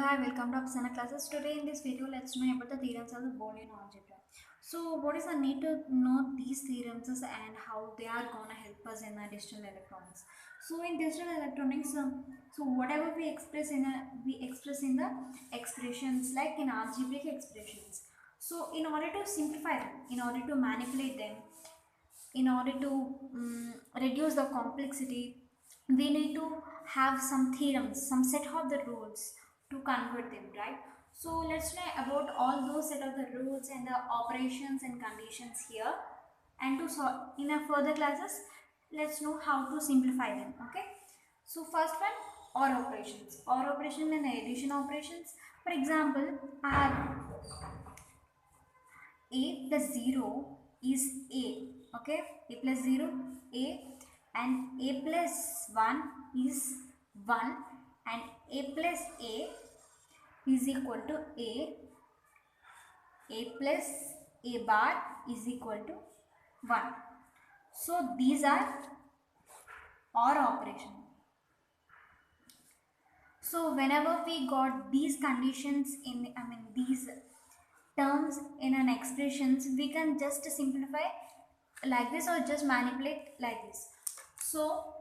Hi, welcome to Apsana classes. Today in this video, let's know about the theorems of the Boolean algebra. So, what is the need to know these theorems and how they are gonna help us in the digital electronics? So, in digital electronics, so whatever we express in the expressions like in algebraic expressions. So, in order to simplify them, in order to manipulate them, in order to reduce the complexity, we need to have some theorems, some set of the rules to convert them, right? So let's know about all those set of the rules and the operations and conditions here, and to in a further classes, let's know how to simplify them. Okay, so first one, or operations, or operation and addition operations. For example, I have a plus 0 is a. Okay, a plus 0 a, and a plus 1 is 1, and a plus a is equal to a plus a bar is equal to 1. So these are OR operation. So whenever we got these conditions in, these terms in an expressions, we can just simplify like this or just manipulate like this. So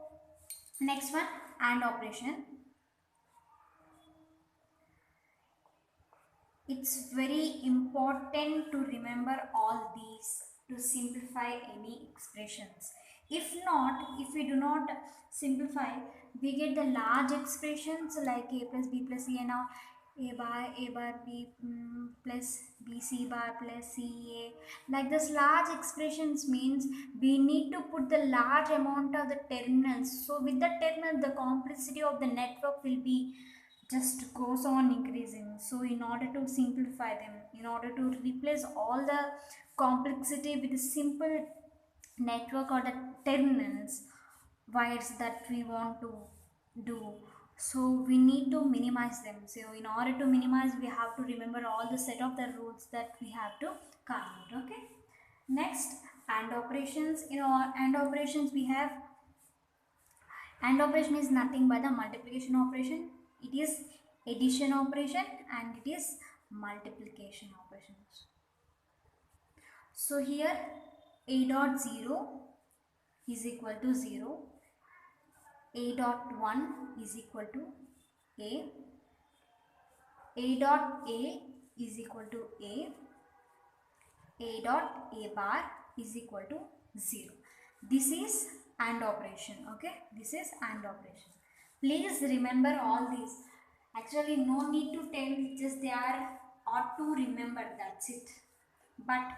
next one, AND operation. It's very important to remember all these to simplify any expressions. If not, if we do not simplify, we get the large expressions like a plus b plus c, and now a bar b plus b c bar plus c a. Like this large expressions means we need to put the large amount of the terminals. So with the terminal, the complexity of the network will be just goes on increasing. So in order to simplify them, in order to replace all the complexity with a simple network or the terminals wires that we want to do, so we need to minimize them. So in order to minimize, we have to remember all the set of the rules that we have to convert. Okay, next, and operations. And operations, we have AND operation is nothing but the multiplication operation. It is addition operation and it is multiplication operations. So here a dot 0 is equal to 0, a dot 1 is equal to a dot a is equal to a dot a bar is equal to 0. This is AND operation. Okay, this is AND operation. Please remember all these. Actually, no need to tell, just they are ought to remember, that's it. But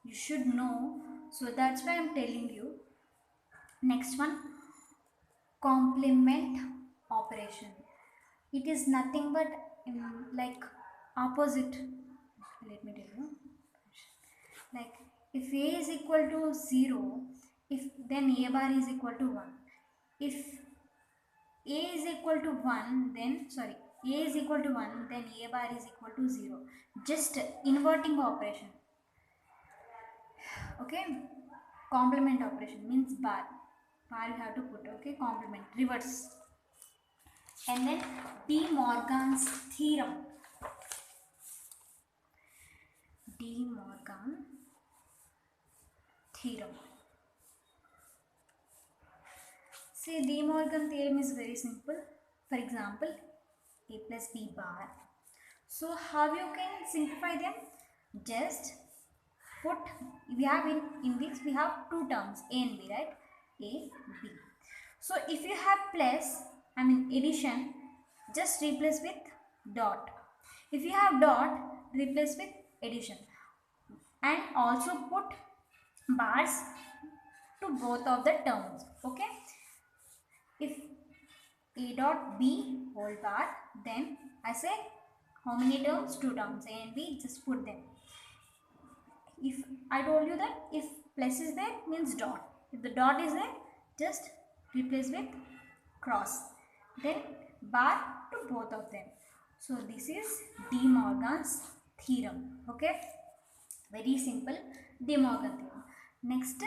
you should know, so that's why I'm telling you. Next one, complement operation. It is nothing but like opposite. Let me tell you. Like if a is equal to 0, if then a bar is equal to 1. If a is equal to 1, then sorry, a is equal to 1, then a bar is equal to 0. Just inverting operation. Okay, complement operation means bar. Bar you have to put. Okay, complement, reverse. And then De Morgan's theorem. De Morgan theorem. See, De Morgan theorem is very simple. For example, a plus b bar. So how you can simplify them? Just put, we have in this we have two terms a and b, right? A, b. So if you have plus, addition, just replace with dot. If you have dot, replace with addition, and also put bars to both of the terms. Okay, if a dot b whole bar, then I say how many terms? Two terms, a and b, just put them. If I told you that if plus is there, means dot. If the dot is there, just replace with cross, then bar to both of them. So this is De Morgan's theorem. Okay, very simple, De Morgan theorem. Next,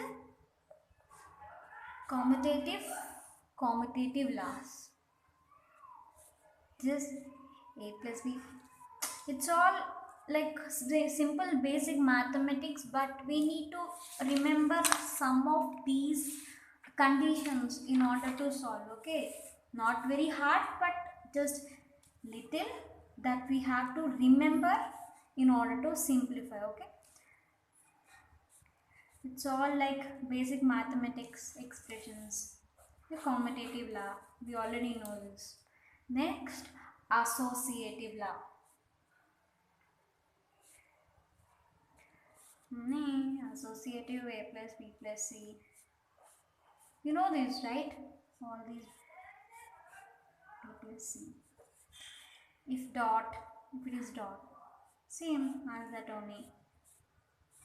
commutative laws. Just A plus b. It's all like simple basic mathematics, but we need to remember some of these conditions in order to solve. Okay, not very hard, but just little that we have to remember in order to simplify. Okay, it's all like basic mathematics expressions. The commutative law, we already know this. Next, associative law. Associative A plus B plus C. You know this, right? All these A plus C. If dot, if it is dot, same as that only.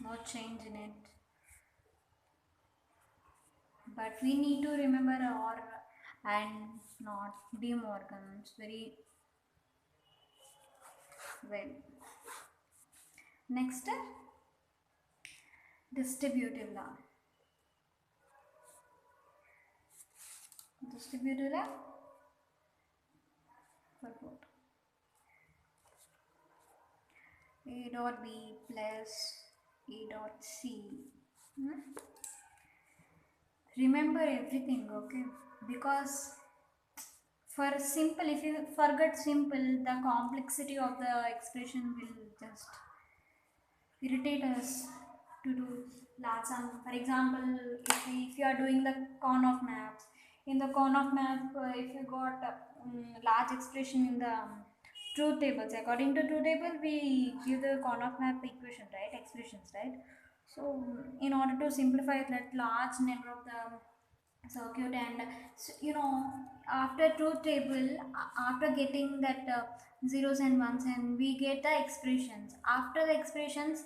No change in it. But we need to remember or and not De Morgan's very well. Next, distributive law. Distributive law for both. A dot B plus A dot C. Hmm? Remember everything, okay? Because for simple, if you forget simple, the complexity of the expression will just irritate us to do large sum. For example, if you are doing the con of maps, in the con of map, if you got large expression in the truth tables, according to truth table, we give the con of map equation, right? Expressions, right? So, in order to simplify that large number of the circuit and after truth table, after getting that zeros and ones, and we get the expressions. After the expressions,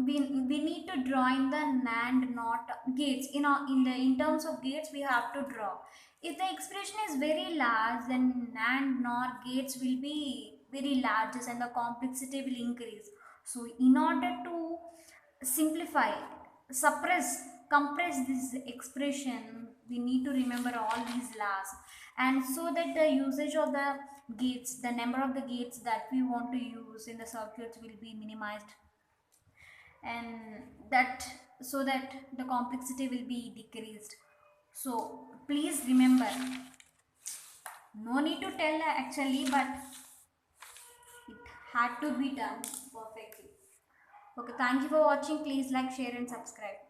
we need to draw in the NAND not gates. In terms of gates we have to draw. If the expression is very large, then NAND NOR gates will be very large and the complexity will increase. So in order to simplify, suppress, compress this expression, we need to remember all these laws, and so that the usage of the gates, the number of the gates that we want to use in the circuits will be minimized, and that so that the complexity will be decreased. So please remember, no need to tell actually, but it had to be done perfectly. Okay, thank you for watching. Please like, share and subscribe.